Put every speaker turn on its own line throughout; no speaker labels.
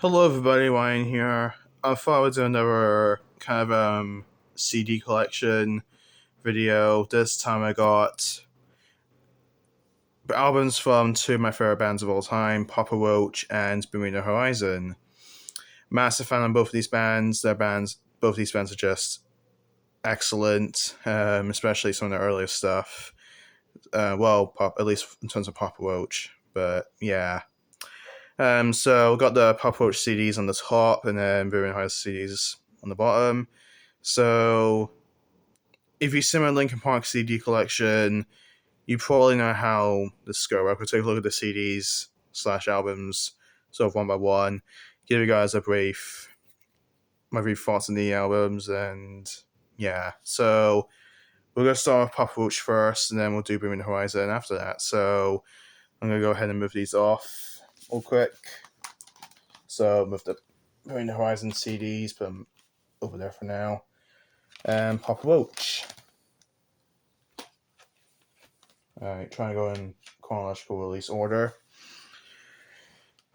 Hello, everybody. Ryan here. I thought I would do another kind of CD collection video. This time I got albums from two of my favorite bands of all time, Papa Roach and Bring the Horizon. Massive fan of both of these bands. Both of these bands are just excellent, especially some of the earlier stuff. At least in terms of Papa Roach. But yeah. So we got the Pop Roach CDs on the top and then Brewing House CDs on the bottom. So if you see my Linkin Park CD collection, you probably know how this goes. I could take a look at the CDs / albums, sort of one by one, give you guys my brief thoughts on the albums, and yeah. So we're gonna start with Pop Roach first, and then we'll do Bring the Horizon after that. So I'm gonna go ahead and move these off real quick. So move the Bring the Horizon CDs, put them over there for now. And Papa Roach. Alright, trying to go in chronological release order.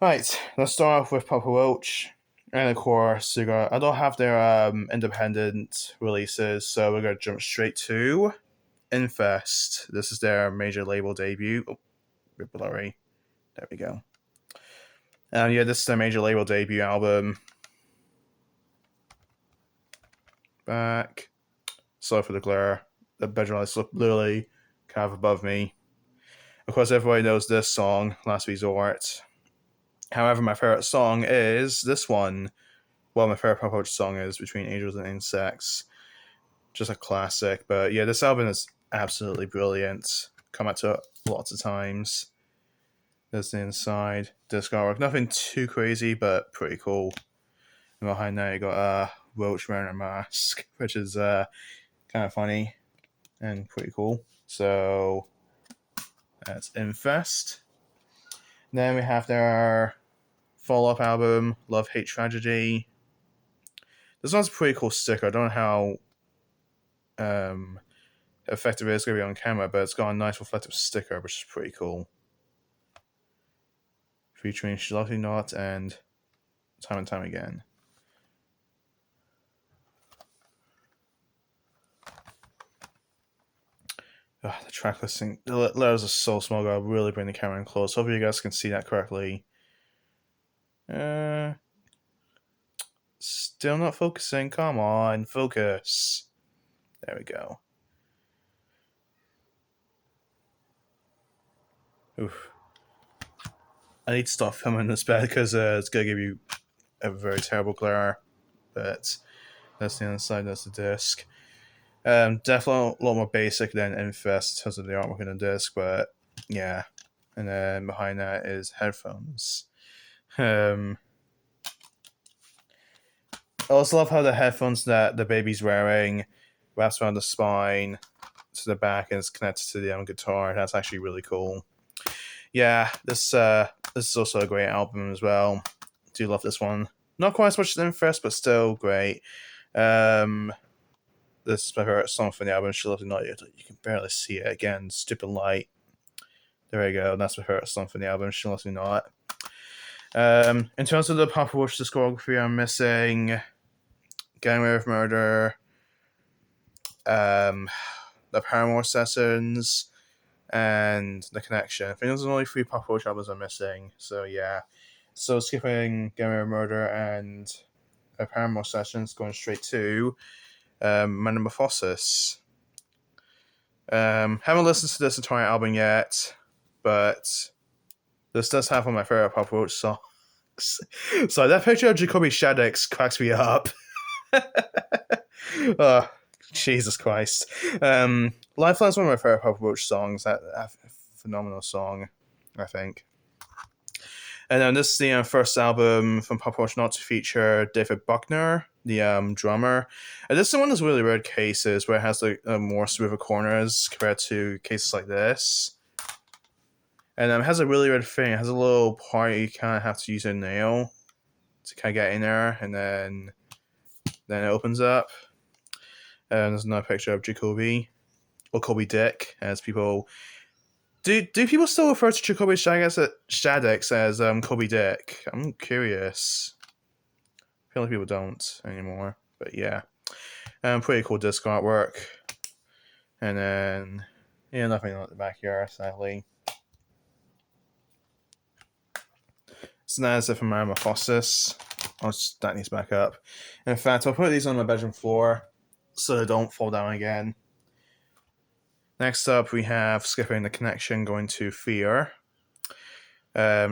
Right, let's start off with Papa Roach. And of course, I don't have their independent releases, so we're going to jump straight to Infest. This is their major label debut. Oh, bit blurry. There we go. Yeah, this is their major label debut album. Back. Sorry for the glare. The bedroom lights look literally kind of above me. Of course, everybody knows this song, Last Resort. However, my favorite song is this one. Well, my favorite Pop Roach song is Between Angels and Insects. Just a classic. But yeah, this album is absolutely brilliant. Come out to it lots of times. There's the inside. Disc artwork. Nothing too crazy, but pretty cool. And behind there, you got Roach wearing a mask, which is kind of funny and pretty cool. So that's Infest. Then we have their follow-up album, Love, Hate, Tragedy. This one's a pretty cool sticker. I don't know how effective it is going to be on camera, but it's got a nice reflective sticker, which is pretty cool. Featuring She Loves You Not and Time Again. The track listing, the letters are so small, I'll really bring the camera in close. Hopefully you guys can see that correctly. Still not focusing. Come on, focus. There we go. Oof. I need to stop filming this bad because it's going to give you a very terrible glare. But that's the inside, that's the disc. Definitely a lot more basic than Infest in terms of the artwork in the disc, but yeah. And then behind that is headphones. I also love how the headphones that the baby's wearing wraps around the spine to the back and is connected to the guitar. That's actually really cool. Yeah, this is also a great album as well. Do love this one. Not quite as much as Infest, but still great. This is my favorite song from the album. She Loves You Not. You can barely see it again. Stupid light. There we go. That's my favorite song from the album. She Loves You Not. In terms of the Papa Roach discography, I'm missing Getting Away with Murder, the Paramore Sessions, and The Connection. I think those are the only 3 Papa Roach albums I'm missing. So yeah. So skipping Getting Away with Murder and the Paramore Sessions, going straight to Metamorphosis. Haven't listened to this entire album yet, but this does have one of my favorite Papa Roach songs. So that picture of Jacoby Shaddix cracks me up. Oh, Jesus Christ. Lifeline's one of my favorite Papa Roach songs. That phenomenal song, I think. And then this is the first album from Papa Roach not to feature David Buckner, the drummer. And this is one of those really rare cases where it has like more smoother corners compared to cases like this. And it has a really weird thing. It has a little part you kind of have to use a nail to kind of get in there, and then it opens up. And there's another picture of Jacoby, or Kobe Dick, as people... Do people still refer to Jacoby Shaddix as Kobe Dick? I'm curious. feel like people don't anymore. But yeah, pretty cool disc artwork. And then, yeah, nothing at the back here, sadly. So that's it for my Amorphosis. I'll stack these back up. In fact, I'll put these on my bedroom floor so they don't fall down again. Next up, we have skipping the connection, going to Fear.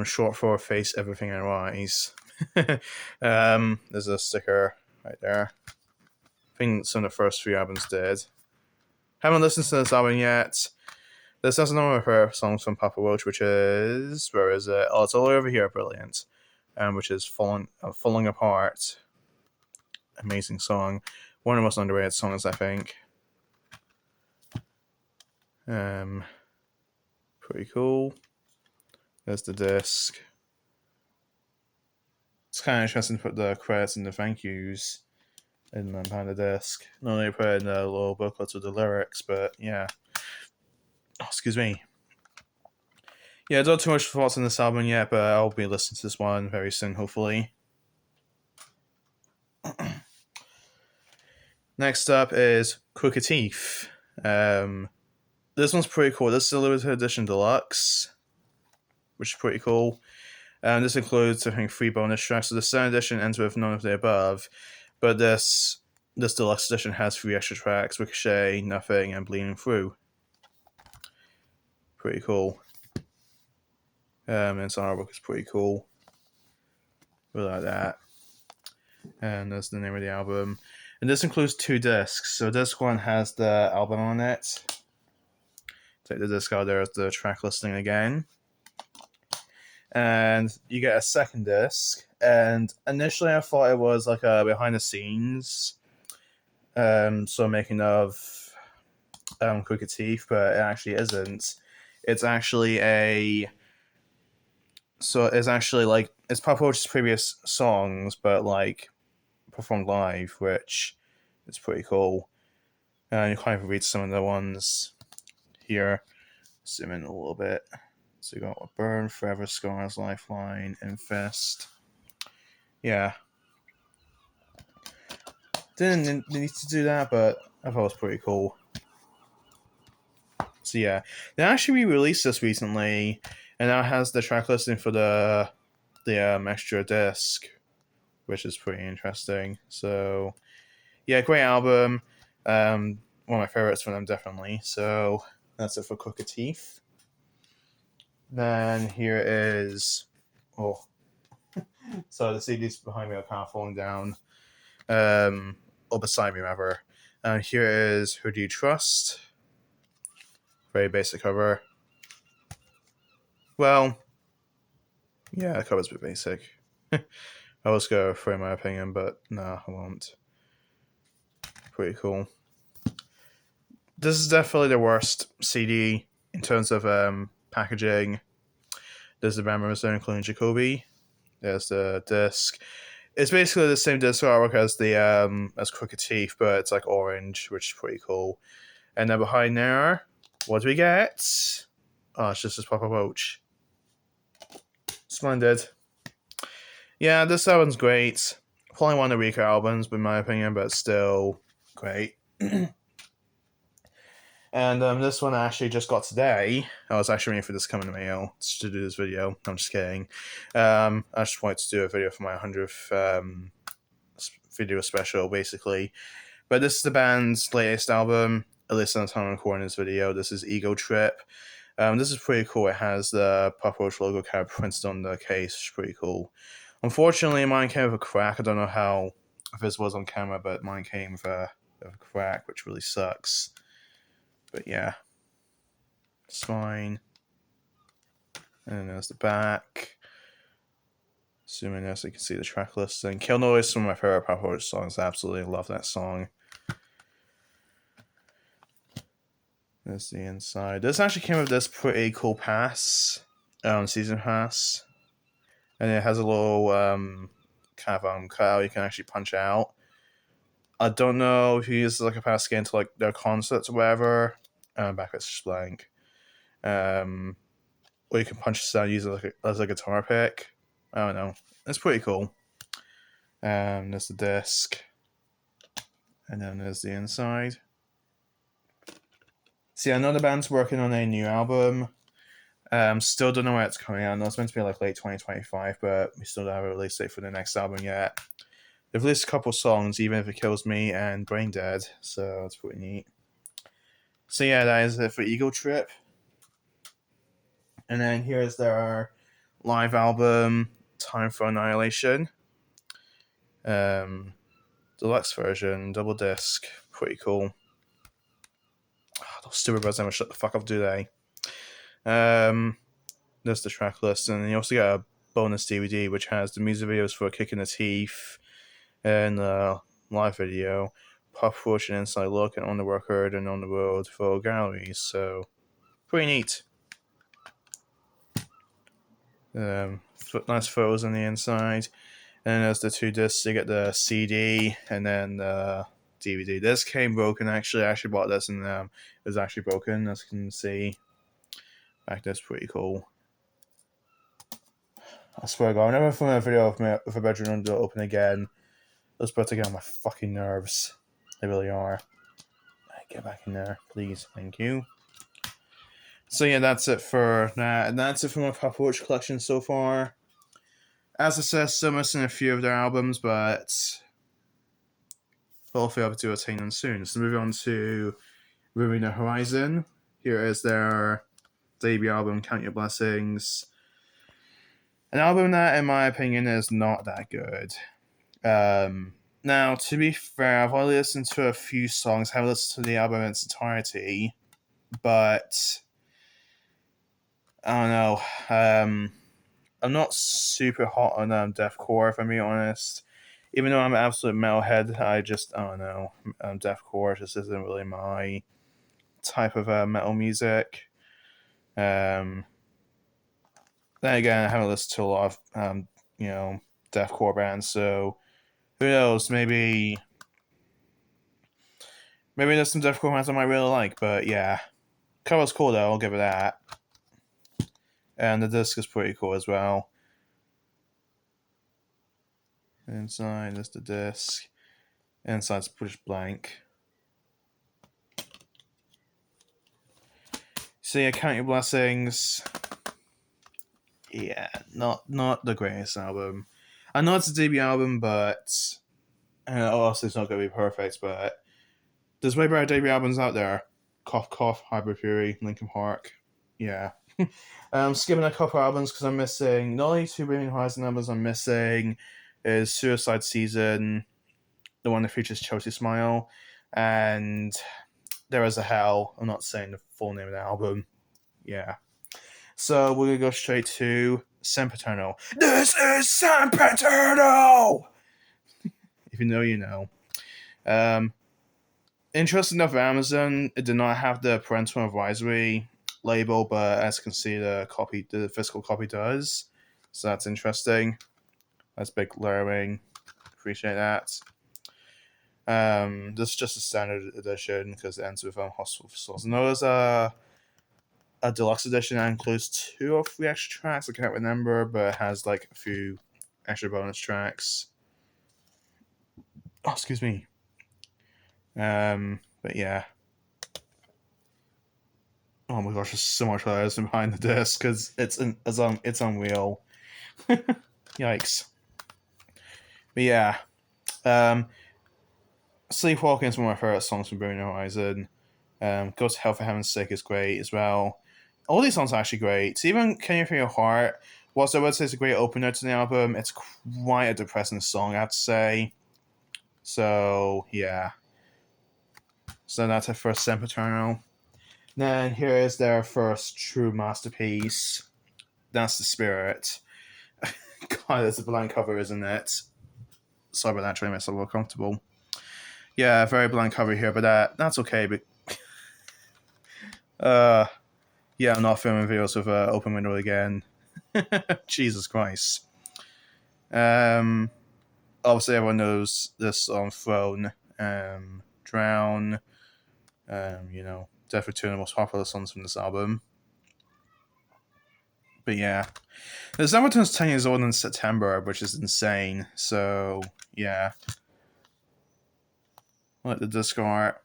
Short for Face Everything and Rise. There's a sticker right there. I think some of the first 3 albums did. Haven't listened to this album yet. This has one of her songs from Papa Roach, which is, where is it? Oh, it's all over here, brilliant. Which is Falling Apart. Amazing song. One of the most underrated songs, I think. Pretty cool. There's the disc. It's kind of interesting to put the credits and the thank yous in behind the disc. Not only put in the little booklets with the lyrics, but yeah. Oh, excuse me. Yeah, I don't have too much thoughts on this album yet, but I'll be listening to this one very soon, hopefully. Next up is Crooked Teeth. This one's pretty cool. This is a limited edition deluxe, which is pretty cool. This includes, I think, 3 bonus tracks. So the second edition ends with None of the Above, but this deluxe edition has 3 extra tracks: Ricochet, Nothing, and Bleeding Through. Pretty cool. And its artwork is pretty cool. Really like that. And that's the name of the album. And this includes 2 discs. So disc 1 has the album on it. Take the disc out, there's the track listing again. And you get a second disc. And initially I thought it was like a behind the scenes. So making of Crooked Teeth, but it actually isn't. It's actually it's Papa Roach's previous songs, but like performed live, which is pretty cool. And you kind of read some of the ones here. Zoom in a little bit. So you got Burn, Forever, Scars, Lifeline, Infest. Yeah. Didn't need to do that, but I thought it was pretty cool. So yeah, they actually re-released this recently, and now it has the track listing for the extra disc, which is pretty interesting. So yeah, great album. One of my favorites from them, definitely. So that's it for Crooked Teeth. Then here is so the CDs behind me are kind of falling down, or beside me rather. Here is Who Do You Trust? Very basic cover. Well, yeah, the cover's a bit basic. I was going to throw my opinion, but no, I won't. Pretty cool. This is definitely the worst CD in terms of packaging. There's the band members there, including Jacoby. There's the disc. It's basically the same disc artwork as the as Crooked Teeth, but it's like orange, which is pretty cool. And then behind there, what do we get? Oh, it's just this Papa Roach. Splendid. Yeah, this album's great. Probably one of the weaker albums, in my opinion, but still great. And this one I actually just got today. I was actually waiting for this coming in the mail to do this video. I'm just kidding. I just wanted to do a video for my 100th video special, basically. But this is the band's latest album, at least on the time I'm recording this video. This is Ego Trip. This is pretty cool. It has the Papa Roach logo kind of printed on the case, which is pretty cool. Unfortunately, mine came with a crack. I don't know how this was on camera, but mine came with a crack, which really sucks. But yeah, it's fine. And there's the back. Zoom in there so you can see the track listing. Kill Noise is one of my favorite Papa Roach songs. I absolutely love that song. There's the inside. This actually came with this pretty cool pass, season pass. And it has a little kind of cutout you can actually punch out. I don't know if you use like a pass to get into like their concerts or whatever. Back it's just blank. Or you can punch this out using as a guitar pick. I don't know. It's pretty cool. There's the disc, and then there's the inside. See, I know the band's working on a new album. Still don't know where it's coming out. I know it's meant to be like late 2025, but we still don't have a release date for the next album yet. They've released a couple songs, Even If It Kills Me and Brain Dead, so that's pretty neat. So yeah, that is it for Eagle Trip. And then here's their live album, Time for Annihilation. Deluxe version, double disc, pretty cool. Oh, those stupid birds never shut the fuck up, do they? There's the track list, and you also get a bonus DVD which has the music videos for Kick in the Teeth and live video, Pop Roach and Inside Look, and On the Record and On the Road for galleries. So pretty neat. Nice photos on the inside. And then there's the two discs. You get the CD and then the DVD. This came broken actually. I actually bought this and it was actually broken, as you can see. Back there's pretty cool. I swear to God, whenever I film a video of me with a bedroom door open again, those birds are getting on my fucking nerves. They really are. Get back in there, please. Thank you. So yeah, that's it for that. And that's it for my Pop Roach collection so far. As I said, still missing a few of their albums, but hopefully I'll be able to attain them soon. So moving on to Moving the Horizon. Here is their debut album, Count Your Blessings. An album that, in my opinion, is not that good. Now, to be fair, I've only listened to a few songs. I haven't listened to the album in its entirety, but I don't know. I'm not super hot on deathcore, if I'm being honest. Even though I'm an absolute metalhead, I don't know. Deathcore just isn't really my type of metal music. Then again, I haven't listened to a lot of deathcore bands, so who knows? Maybe there's some deathcore bands I might really like, but yeah, cover's cool though. I'll give it that. And the disc is pretty cool as well. Inside is the disc. Inside's pretty blank. So yeah, Count Your Blessings. Yeah, not the greatest album. I know it's a debut album, but obviously it's not going to be perfect, but there's way better debut albums out there. Cough Cough, Hybrid Fury, Linkin Park. Yeah. Skipping a couple albums because I'm missing, not only two Bringing Horizon albums I'm missing is Suicide Season, the one that features Chelsea Smile, and There Is a Hell. I'm not saying the full name of the album. Yeah. So we're going to go straight to Sempiternal. This is Sempiternal! If you know, you know. Interesting enough, Amazon, it did not have the parental advisory label, but as you can see, the physical copy does. So that's interesting. That's big learning. Appreciate that. This is just a standard edition because it ends with Hospital for Souls. No, there's a deluxe edition that includes 2 or 3 extra tracks. I can't remember, but it has like a few extra bonus tracks. Oh, excuse me. But yeah. Oh my gosh, there's so much letters behind the disc because it's unreal. Yikes. But yeah. Sleepwalking is one of my favorite songs from Bring Me the Horizon. Go to Hell for Heaven's Sake is great as well. All these songs are actually great. Even Can You Feel Your Heart, whilst I would say it's a great opener to the album, it's quite a depressing song, I have to say. So, yeah. So that's it for Sempiternal. Then here is their first true masterpiece. That's The Spirit. God, it's a blank cover, isn't it? Sorry about that, trying to make myself a little comfortable. Yeah, very blank cover here, but that's okay. But yeah, I'm not filming videos with open window again. Jesus Christ. Obviously, everyone knows this on Throne, Drown. Definitely two of the most popular songs from this album. But yeah, this album turns 10 years old in September, which is insane. So yeah, like the disco art.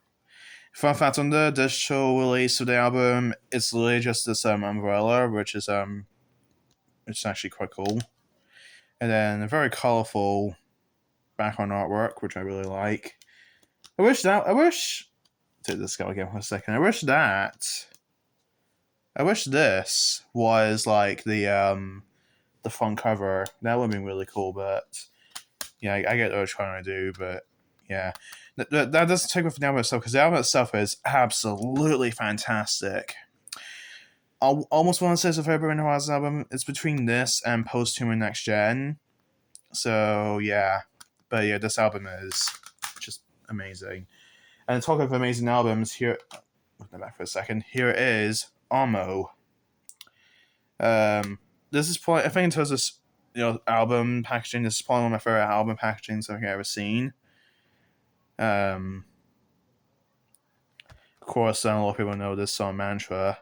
Fun fact on the digital release of the album, it's literally just this umbrella, which is actually quite cool. And then a very colorful background artwork, which I really like. I wish take this guy again for a second. I wish this was like the front cover. That would be really cool, but yeah, I get what they're trying to do, but yeah. That doesn't take away from the album itself, because the album itself is absolutely fantastic. I almost want to say it's a favorite Horizon album. It's between this and Posthuman Next Gen. So yeah. But yeah, this album is just amazing. And talking of amazing albums, here look back for a second. Here is Amo. This is probably, I think, in terms of album packaging, this is probably one of my favorite album packagings I've ever seen. Of course, a lot of people know this song Mantra.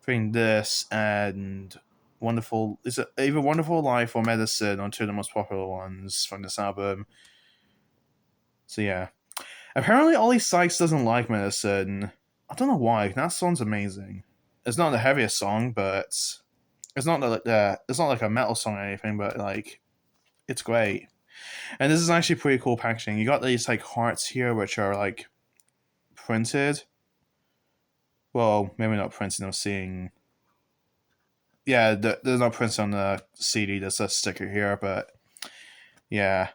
Between this and Wonderful, is it either Wonderful Life or Medicine are two of the most popular ones from this album. So yeah. Apparently Ollie Sykes doesn't like Medicine. I don't know why. That song's amazing. It's not the heaviest song, but it's not like it's not like a metal song or anything, but like it's great. And this is actually pretty cool packaging. You got these like hearts here, which are like printed. Well, maybe not printed. I'm seeing. Yeah, there's no prints on the CD. There's a sticker here, but yeah.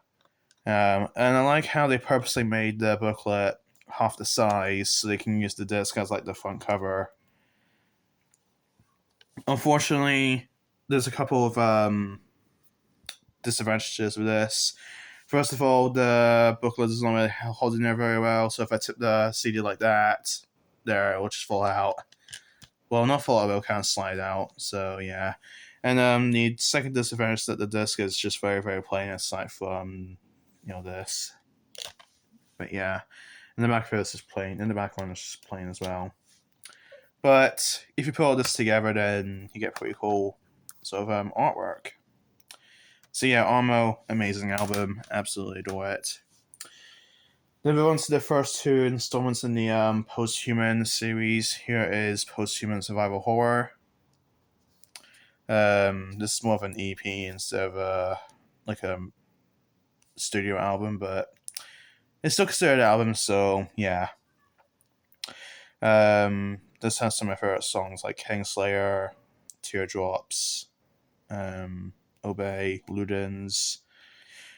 And I like how they purposely made the booklet half the size so they can use the disc as like the front cover. Unfortunately, there's a couple of disadvantages with this. First of all, the booklet is not really holding there very well, so if I tip the CD like that, there it will just fall out. Well, not fall out, but it'll kind of slide out. So yeah. And the second disadvantage is that the disc is just very, very plain aside from this. But yeah. And the back of this is plain, and the back one is just plain as well. But if you put all this together, then you get pretty cool sort of artwork. So yeah, Armo, amazing album, absolutely adore it. Then we on to the first two installments in the Posthuman series. Here is Posthuman Survival Horror. This is more of an EP instead of like a studio album, but it's still considered an album, so yeah. This has some of my favorite songs like Kingslayer, Teardrops, Obey, Ludens.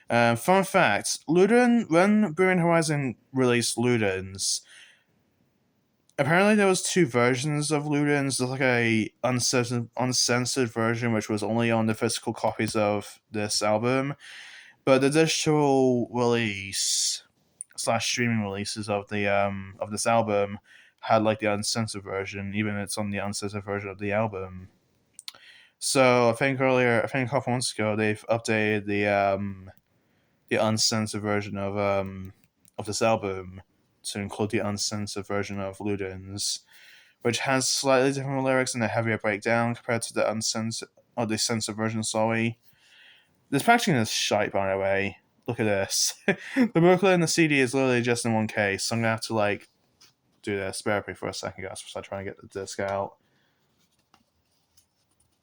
Fun fact: Luden, when Bring Horizon released Ludens, apparently there was two versions of Ludens. There's like a uncensored version, which was only on the physical copies of this album, but the digital release / streaming releases of this album had like the uncensored version, even if it's on the uncensored version of the album. So I think a couple months ago, they've updated the uncensored version of this album to include the uncensored version of Ludens, which has slightly different lyrics and a heavier breakdown compared to the uncensored or the censored version. Sorry, this packaging is shite, by the way. Look at this. The booklet and the CD is literally just in one case, so I'm gonna have to like do this. Bear with me for a second, guys, before I try and get the disc out.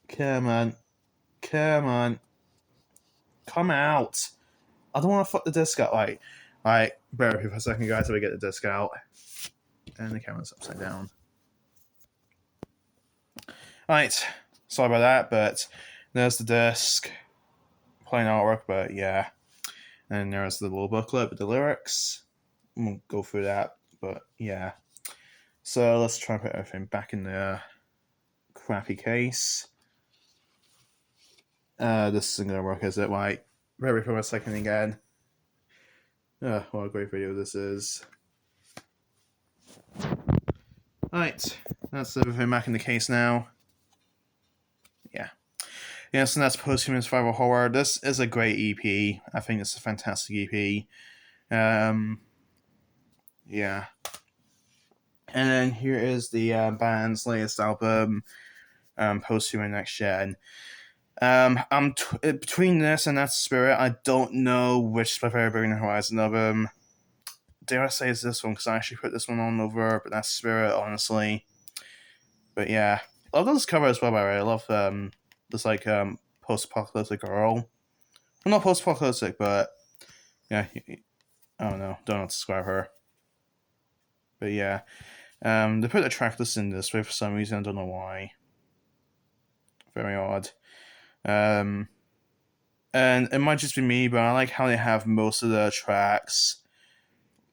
Come on. Come on. Come out. I don't want to fuck the disc out. Right, bear with me for a second, guys, till we get the disc out. And the camera's upside down. Right, sorry about that, but there's the disc. Plain artwork, but yeah. And there's the little booklet with the lyrics. We'll go through that, but yeah. So let's try and put everything back in the crappy case. This isn't going to work, is it? Right, bear with me for a second again. What a great video this is. Right, that's everything back in the case now. Yeah. Yes, and that's Posthuman Survival Horror. This is a great EP. I think it's a fantastic EP. Yeah. And then here is the band's latest album, post human next gen. Between this and That Spirit, I don't know which is my favorite Bring the Horizon of them. Dare I say it's this one, because I actually put this one on over But That Spirit, honestly. But yeah, I love this cover as well. By the way, I love this like post-apocalyptic girl. Well, not post-apocalyptic, but yeah, I don't know how to describe her. But yeah, they put a track list in this way for some reason. I don't know why. Very odd. And it might just be me, but I like how they have most of the tracks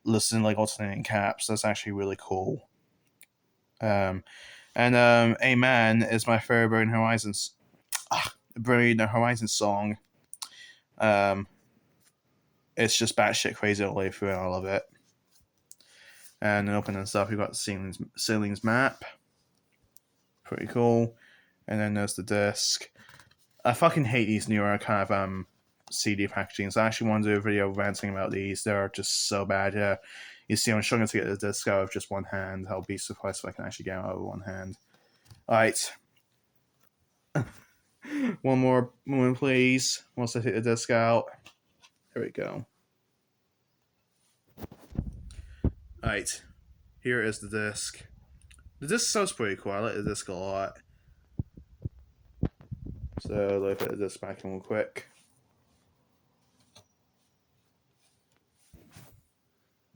listed in like alternating caps. That's actually really cool. Amen is my favorite Bring the Horizons song. It's just batshit crazy all the way through, and I love it. And then opening stuff, we've got the ceilings map. Pretty cool. And then there's the disc. I fucking hate these newer kind of CD packagings. I actually want to do a video ranting about these. They're just so bad. Yeah, you see, I'm struggling to get the disc out of just one hand. I'll be surprised if I can actually get it out of one hand. Alright. One more moment, please. Once I take the disc out. There we go. Alright. Here is the disc. The disc sounds pretty cool. I like the disc a lot. So let me put the disc back in real quick.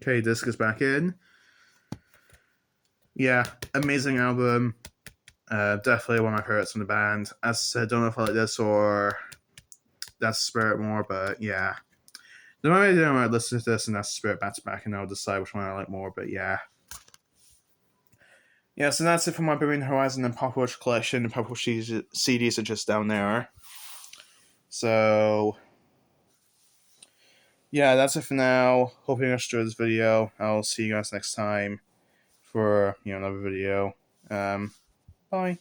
Okay, disc is back in. Yeah, amazing album. Definitely one of my favorites from the band. As I said, don't know if I like this or That's the Spirit more, but yeah. The moment I listen to this and That's the Spirit back to back, and I'll decide which one I like more, but yeah. Yeah, so that's it for my Bring the Horizon and Pop Roach collection. The Pop Roach CDs are just down there. So, yeah, that's it for now. Hope you enjoyed this video. I'll see you guys next time for another video. Bye.